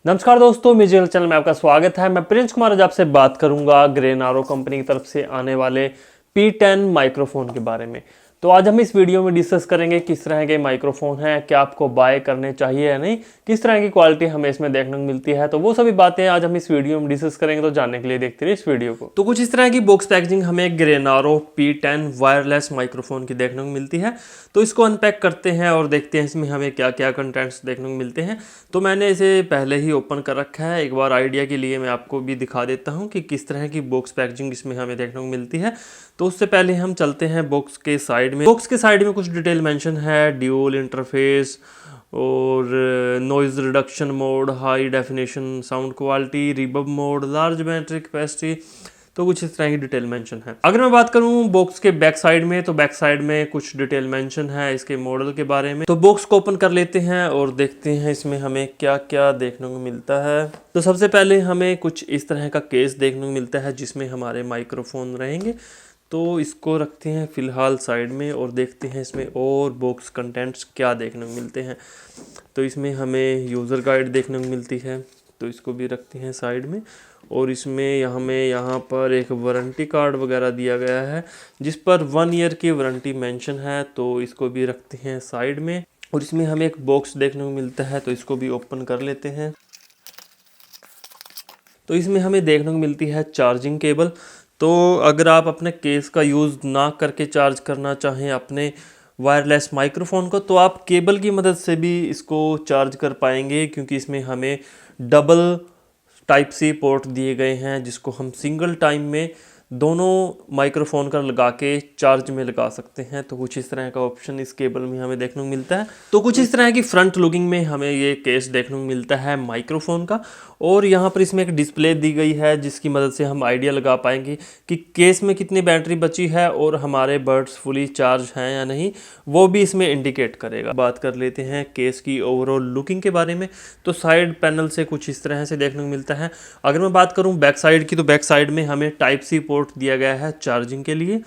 नमस्कार दोस्तों, musical channel में आपका स्वागत है। मैं प्रिंस कुमार आज आपसे बात करूंगा ग्रेनारो कंपनी की तरफ से आने वाले P10 माइक्रोफोन के बारे में। तो आज हम इस वीडियो में डिस्कस करेंगे किस तरह के माइक्रोफोन हैं, क्या आपको बाय करने चाहिए या नहीं, किस तरह की क्वालिटी हमें इसमें देखने को मिलती है। तो वो सभी बातें आज हम इस वीडियो में डिस्कस करेंगे। तो जानने के लिए देखते रहिए इस वीडियो को। तो कुछ इस तरह की बॉक्स पैकेजिंग हमें ग्रेनारो P10 वायरलेस माइक्रोफोन की देखने को मिलती है। तो इसको अनपैक करते हैं और देखते हैं इसमें हमें क्या क्या कंटेंट्स देखने को मिलते हैं। तो मैंने इसे पहले ही ओपन कर रखा है, एक बार आइडिया के लिए मैं आपको भी दिखा देता हूं कि किस तरह की बॉक्स पैकेजिंग इसमें हमें देखने को मिलती है। तो उससे पहले हम चलते हैं बॉक्स के साइड में। बॉक्स के साइड में कुछ डिटेल मेंशन है, ड्यूल इंटरफेस और noise reduction mode, high definition sound quality, reverb mode, large battery capacity. तो कुछ इस तरह की डिटेल मेंशन है। अगर मैं बात करूं बॉक्स के बैक साइड में, तो बैक साइड में कुछ डिटेल मेंशन है इसके मॉडल के बारे में। तो बॉक्स को ओपन कर लेते हैं और देखते हैं इसमें हमें क्या क्या देखने को मिलता है। तो सबसे पहले हमें कुछ इस तरह का केस देखने को मिलता है जिसमें हमारे माइक्रोफोन रहेंगे। तो इसको रखते हैं फिलहाल साइड में और देखते हैं इसमें और बॉक्स कंटेंट्स क्या देखने को मिलते हैं। तो इसमें हमें यूज़र गाइड देखने को मिलती है, तो इसको भी रखते हैं साइड में। और इसमें हमें यहाँ पर एक वारंटी कार्ड वगैरह दिया गया है जिस पर 1 ईयर की वारंटी मेंशन है, तो इसको भी रखते हैं साइड में। और इसमें हमें एक बॉक्स देखने को मिलता है, तो इसको भी ओपन कर लेते हैं। तो इसमें हमें देखने को मिलती है चार्जिंग केबल। तो अगर आप अपने केस का यूज़ ना करके चार्ज करना चाहें अपने वायरलेस माइक्रोफोन को, तो आप केबल की मदद से भी इसको चार्ज कर पाएंगे, क्योंकि इसमें हमें डबल टाइप सी पोर्ट दिए गए हैं जिसको हम सिंगल टाइम में दोनों माइक्रोफोन का लगा के चार्ज में लगा सकते हैं। तो कुछ इस तरह का ऑप्शन इस केबल में हमें देखने को मिलता है। तो कुछ इस तरह की फ्रंट लुकिंग में हमें ये केस देखने को मिलता है माइक्रोफोन का। और यहाँ पर इसमें एक डिस्प्ले दी गई है जिसकी मदद से हम आइडिया लगा पाएंगे कि केस में कितनी बैटरी बची है और हमारे बड्स फुली चार्ज हैं या नहीं, वो भी इसमें इंडिकेट करेगा। बात कर लेते हैं केस की ओवरऑल लुकिंग के बारे में। तो साइड पैनल से कुछ इस तरह से देखने को मिलता है। अगर मैं बात करूं बैक साइड की, तो बैक साइड में हमें टाइप सी पोर्ट दिया गया है चार्जिंग के लिए।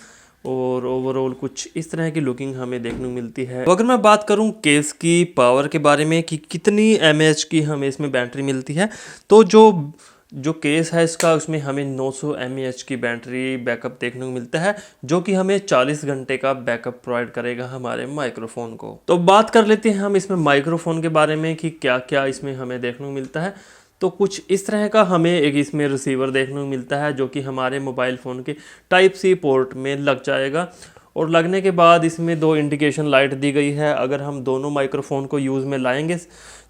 और ओवरऑल कुछ इस तरह की लुकिंग हमें देखने को मिलती है। तो अगर मैं बात करूं केस की पावर के बारे में कि कितनी mAh की हमें इसमें बैटरी मिलती है, तो जो केस है इसका, उसमें हमें 900 mAh की बैटरी बैकअप देखने को मिलता है, जो कि हमें 40 घंटे का बैकअप प्रोवाइड करेगा हमारे माइक्रोफोन को। तो बात कर लेते हैं हम इसमें माइक्रोफोन के बारे में कि क्या क्या इसमें हमें देखने को मिलता है। तो कुछ इस तरह का हमें एक इसमें रिसीवर देखने को मिलता है जो कि हमारे मोबाइल फ़ोन के टाइप सी पोर्ट में लग जाएगा। और लगने के बाद इसमें 2 इंडिकेशन लाइट दी गई है। अगर हम दोनों माइक्रोफोन को यूज़ में लाएंगे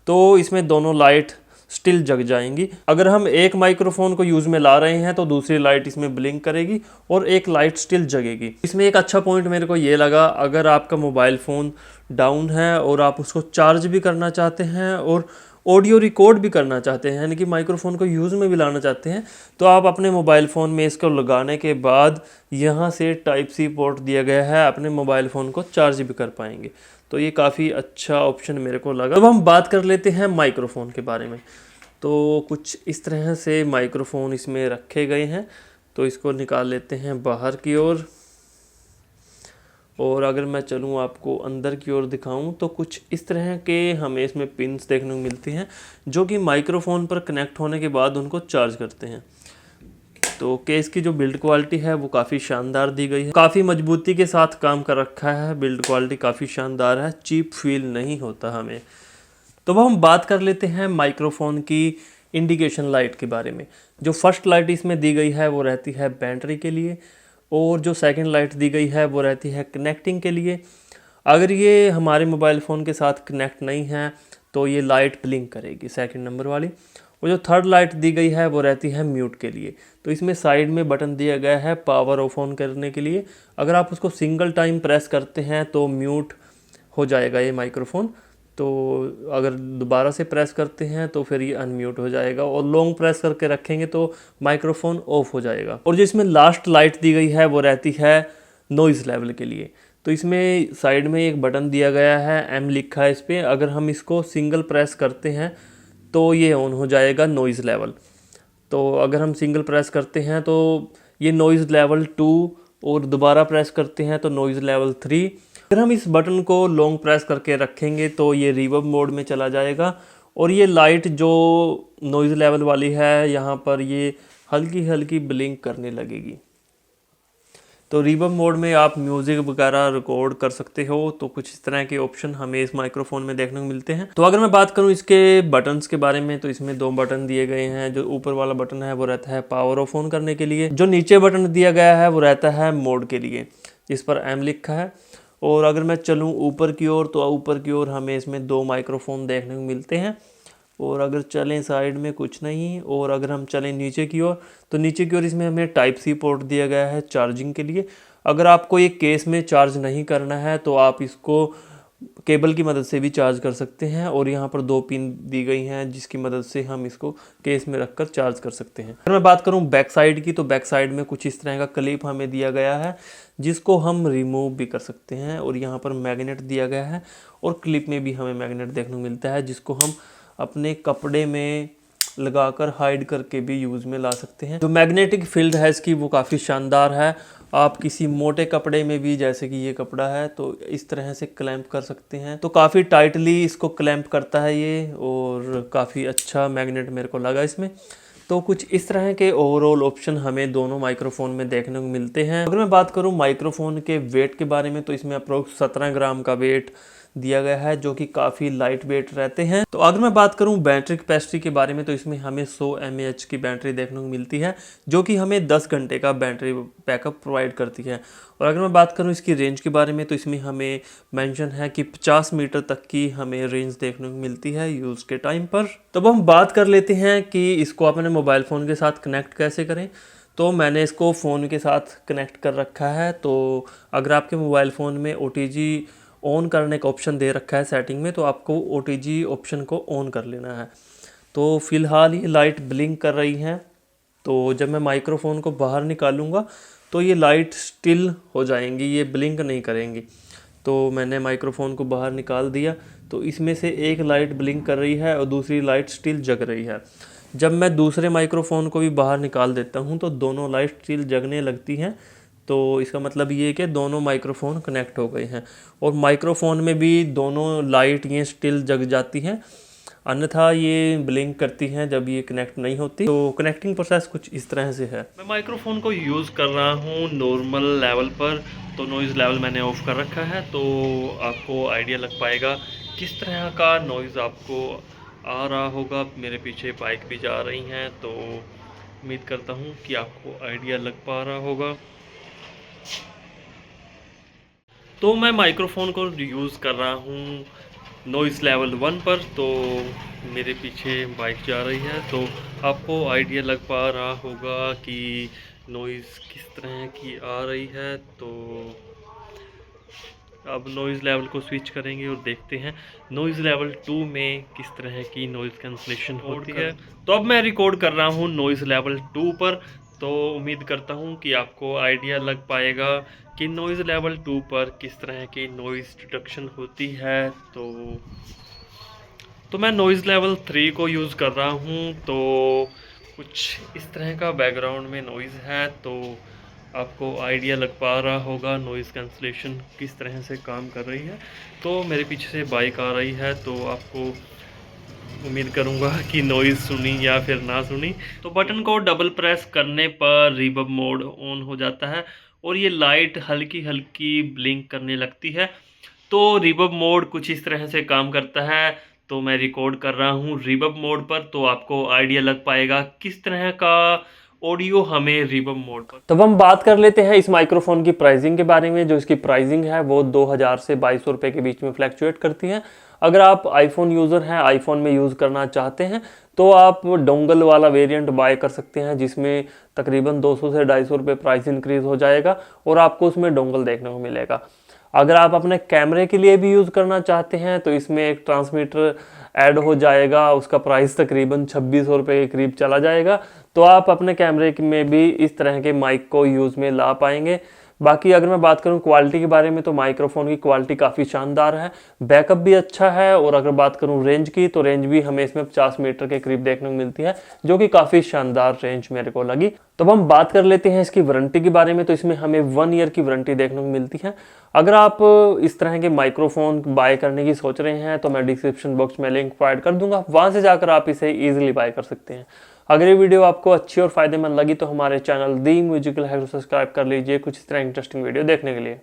तो इसमें दोनों लाइट स्टिल जग जाएंगी। अगर हम एक माइक्रोफोन को यूज़ में ला रहे हैं तो दूसरी लाइट इसमें ब्लिंक करेगी और एक लाइट स्टिल जगेगी। इसमें एक अच्छा पॉइंट मेरे को ये लगा, अगर आपका मोबाइल फ़ोन डाउन है और आप उसको चार्ज भी करना चाहते हैं और ऑडियो रिकॉर्ड भी करना चाहते हैं, यानी कि माइक्रोफोन को यूज़ में भी लाना चाहते हैं, तो आप अपने मोबाइल फ़ोन में इसको लगाने के बाद यहाँ से टाइप सी पोर्ट दिया गया है, अपने मोबाइल फ़ोन को चार्ज भी कर पाएंगे। तो ये काफ़ी अच्छा ऑप्शन मेरे को लगा। अब हम बात कर लेते हैं माइक्रोफोन के बारे में। तो कुछ इस तरह से माइक्रोफोन इसमें रखे गए हैं। तो इसको निकाल लेते हैं बाहर की ओर। और अगर मैं चलूँ आपको अंदर की ओर दिखाऊं, तो कुछ इस तरह के हमें इसमें पिन्स देखने को मिलती हैं जो कि माइक्रोफोन पर कनेक्ट होने के बाद उनको चार्ज करते हैं। तो केस की जो बिल्ड क्वालिटी है वो काफ़ी शानदार दी गई है, काफ़ी मजबूती के साथ काम कर रखा है। बिल्ड क्वालिटी काफ़ी शानदार है, चीप फील नहीं होता हमें। तो अब हम बात कर लेते हैं माइक्रोफोन की इंडिकेशन लाइट के बारे में। जो फर्स्ट लाइट इसमें दी गई है वो रहती है बैटरी के लिए, और जो सेकंड लाइट दी गई है वो रहती है कनेक्टिंग के लिए। अगर ये हमारे मोबाइल फ़ोन के साथ कनेक्ट नहीं है तो ये लाइट ब्लिंक करेगी, सेकंड नंबर वाली। और जो थर्ड लाइट दी गई है वो रहती है म्यूट के लिए। तो इसमें साइड में बटन दिया गया है पावर ऑफ ऑन करने के लिए। अगर आप उसको सिंगल टाइम प्रेस करते हैं तो म्यूट हो जाएगा ये माइक्रोफोन। तो अगर दोबारा से प्रेस करते हैं तो फिर ये अनम्यूट हो जाएगा, और लॉन्ग प्रेस करके रखेंगे तो माइक्रोफोन ऑफ हो जाएगा। और जो इसमें लास्ट लाइट दी गई है वो रहती है नॉइज़ लेवल के लिए। तो इसमें साइड में एक बटन दिया गया है, एम लिखा है इस पर। अगर हम इसको सिंगल प्रेस करते हैं तो ये ऑन हो जाएगा नॉइज़ लेवल। तो अगर हम सिंगल प्रेस करते हैं तो ये नॉइज़ लेवल 2, और दोबारा प्रेस करते हैं तो नॉइज़ लेवल 3। अगर हम इस बटन को लॉन्ग प्रेस करके रखेंगे तो ये रिवर्ब मोड में चला जाएगा, और ये लाइट जो नॉइज़ लेवल वाली है यहाँ पर ये हल्की हल्की ब्लिंक करने लगेगी। तो रिवर्ब मोड में आप म्यूज़िक वगैरह रिकॉर्ड कर सकते हो। तो कुछ इस तरह के ऑप्शन हमें इस माइक्रोफोन में देखने को मिलते हैं। तो अगर मैं बात करूं इसके बटन्स के बारे में, तो इसमें 2 बटन दिए गए हैं। जो ऊपर वाला बटन है वो रहता है पावर ऑफ ऑन करने के लिए, जो नीचे बटन दिया गया है वो रहता है मोड के लिए, जिस पर M लिखा है। और अगर मैं चलूँ ऊपर की ओर, तो ऊपर की ओर हमें इसमें 2 माइक्रोफोन देखने को मिलते हैं। और अगर चलें साइड में कुछ नहीं, और अगर हम चलें नीचे की ओर, तो नीचे की ओर इसमें हमें टाइप सी पोर्ट दिया गया है चार्जिंग के लिए। अगर आपको ये केस में चार्ज नहीं करना है तो आप इसको केबल की मदद से भी चार्ज कर सकते हैं। और यहाँ पर 2 पिन दी गई हैं जिसकी मदद से हम इसको केस में रखकर चार्ज कर सकते हैं। अगर मैं बात करूँ बैक साइड की, तो बैक साइड में कुछ इस तरह का क्लिप हमें दिया गया है जिसको हम रिमूव भी कर सकते हैं। और यहाँ पर मैग्नेट दिया गया है, और क्लिप में भी हमें मैग्नेट देखने को मिलता है जिसको हम अपने कपड़े में लगाकर हाइड करके भी यूज़ में ला सकते हैं। जो मैग्नेटिक फील्ड है इसकी वो काफ़ी शानदार है। आप किसी मोटे कपड़े में भी, जैसे कि ये कपड़ा है, तो इस तरह से क्लैंप कर सकते हैं। तो काफ़ी टाइटली इसको क्लैंप करता है ये, और काफ़ी अच्छा मैग्नेट मेरे को लगा इसमें। तो कुछ इस तरह के ओवरऑल ऑप्शन हमें दोनों माइक्रोफोन में देखने को मिलते हैं। अगर मैं बात करूं माइक्रोफोन के वेट के बारे में, तो इसमें अप्रोक्स 17 ग्राम का वेट दिया गया है, जो कि काफ़ी लाइट वेट रहते हैं। तो अगर मैं बात करूं बैटरी कैपेसिटी के बारे में, तो इसमें हमें 100 mAh की बैटरी देखने को मिलती है, जो कि हमें 10 घंटे का बैटरी बैकअप प्रोवाइड करती है। और अगर मैं बात करूं इसकी रेंज के बारे में, तो इसमें हमें मेंशन है कि 50 मीटर तक की हमें रेंज देखने को मिलती है यूज़ के टाइम पर। तब हम बात कर लेते हैं कि इसको अपने मोबाइल फ़ोन के साथ कनेक्ट कैसे करें। तो मैंने इसको फ़ोन के साथ कनेक्ट कर रखा है। तो अगर आपके मोबाइल फ़ोन में OTG ऑन करने का ऑप्शन दे रखा है सेटिंग में, तो आपको OTG ऑप्शन को ऑन कर लेना है। तो फ़िलहाल ये लाइट ब्लिंक कर रही है। तो जब मैं माइक्रोफोन को बाहर निकालूंगा तो ये लाइट स्टिल हो जाएंगी, ये ब्लिंक नहीं करेंगी। तो मैंने माइक्रोफोन को बाहर निकाल दिया, तो इसमें से एक लाइट ब्लिंक कर रही है और दूसरी लाइट स्टिल जग रही है। जब मैं दूसरे माइक्रोफोन को भी बाहर निकाल देता हूँ तो दोनों लाइट स्टिल जगने लगती हैं। तो इसका मतलब ये है कि दोनों माइक्रोफोन कनेक्ट हो गए हैं, और माइक्रोफोन में भी दोनों लाइट ये स्टिल जग जाती हैं, अन्यथा ये ब्लिंक करती हैं जब ये कनेक्ट नहीं होती। तो कनेक्टिंग प्रोसेस कुछ इस तरह से है। मैं माइक्रोफोन को यूज़ कर रहा हूँ नॉर्मल लेवल पर, तो नॉइज़ लेवल मैंने ऑफ कर रखा है। तो आपको आइडिया लग पाएगा किस तरह का नॉइज़ आपको आ रहा होगा। मेरे पीछे बाइक भी जा रही हैं, तो उम्मीद करता हूँ कि आपको आइडिया लग पा रहा होगा। तो मैं माइक्रोफोन को यूज़ कर रहा हूँ नॉइज़ लेवल 1 पर। तो मेरे पीछे बाइक जा रही है, तो आपको आइडिया लग पा रहा होगा कि नॉइज़ किस तरह की आ रही है। तो अब नॉइज़ लेवल को स्विच करेंगे और देखते हैं नॉइज़ लेवल 2 में किस तरह की नॉइज़ कैंसलेशन होती है। तो अब मैं रिकॉर्ड कर रहा हूँ नॉइज़ लेवल 2 पर। तो उम्मीद करता हूँ कि आपको आइडिया लग पाएगा कि नॉइज़ लेवल 2 पर किस तरह की नॉइज़ डिटेक्शन होती है। तो मैं नॉइज़ लेवल 3 को यूज़ कर रहा हूँ। तो कुछ इस तरह का बैकग्राउंड में नॉइज़ है, तो आपको आइडिया लग पा रहा होगा नॉइज़ कैंसलेशन किस तरह से काम कर रही है। तो मेरे पीछे से बाइक आ रही है, तो आपको उम्मीद करूंगा कि नॉइज़ सुनी या फिर ना सुनी। तो बटन को डबल प्रेस करने पर रिवर्ब मोड ऑन हो जाता है और ये लाइट हल्की हल्की ब्लिंक करने लगती है। तो रिवर्ब मोड कुछ इस तरह से काम करता है। तो मैं रिकॉर्ड कर रहा हूँ रिवर्ब मोड पर, तो आपको आइडिया लग पाएगा किस तरह का ऑडियो हमें रिवर्ब मोड पर। तब हम बात कर लेते हैं इस माइक्रोफोन की प्राइसिंग के बारे में। जो इसकी प्राइसिंग है वो 2000 से 2200 रुपये के बीच में फ्लैक्चुएट करती है। अगर आप आईफोन यूज़र हैं, आईफोन में यूज़ करना चाहते हैं, तो आप डोंगल वाला वेरिएंट बाय कर सकते हैं, जिसमें तकरीबन 200 से 250 रुपये प्राइस इंक्रीज़ हो जाएगा और आपको उसमें डोंगल देखने को मिलेगा। अगर आप अपने कैमरे के लिए भी यूज़ करना चाहते हैं तो इसमें एक ट्रांसमीटर ऐड हो जाएगा, उसका प्राइस तकरीबन 2600 रुपये के करीब चला जाएगा। तो आप अपने कैमरे में भी इस तरह के माइक को यूज़ में ला पाएंगे। बाकी अगर मैं बात करूं क्वालिटी के बारे में तो माइक्रोफोन की क्वालिटी काफ़ी शानदार है, बैकअप भी अच्छा है। और अगर बात करूं रेंज की तो रेंज भी हमें इसमें 50 मीटर के करीब देखने को मिलती है, जो कि काफ़ी शानदार रेंज मेरे को लगी। तो अब हम बात कर लेते हैं इसकी वारंटी के बारे में। तो इसमें हमें 1 ईयर की वारंटी देखने को मिलती है। अगर आप इस तरह के माइक्रोफोन बाय करने की सोच रहे हैं तो मैं डिस्क्रिप्शन बॉक्स में लिंक प्रोवाइड कर दूंगा, वहां से जाकर आप इसे ईजिली बाय कर सकते हैं। अगर ये वीडियो आपको अच्छी और फायदेमंद लगी तो हमारे चैनल दी म्यूजिकल हैक को सब्सक्राइब कर लीजिए कुछ इस तरह इंटरेस्टिंग वीडियो देखने के लिए।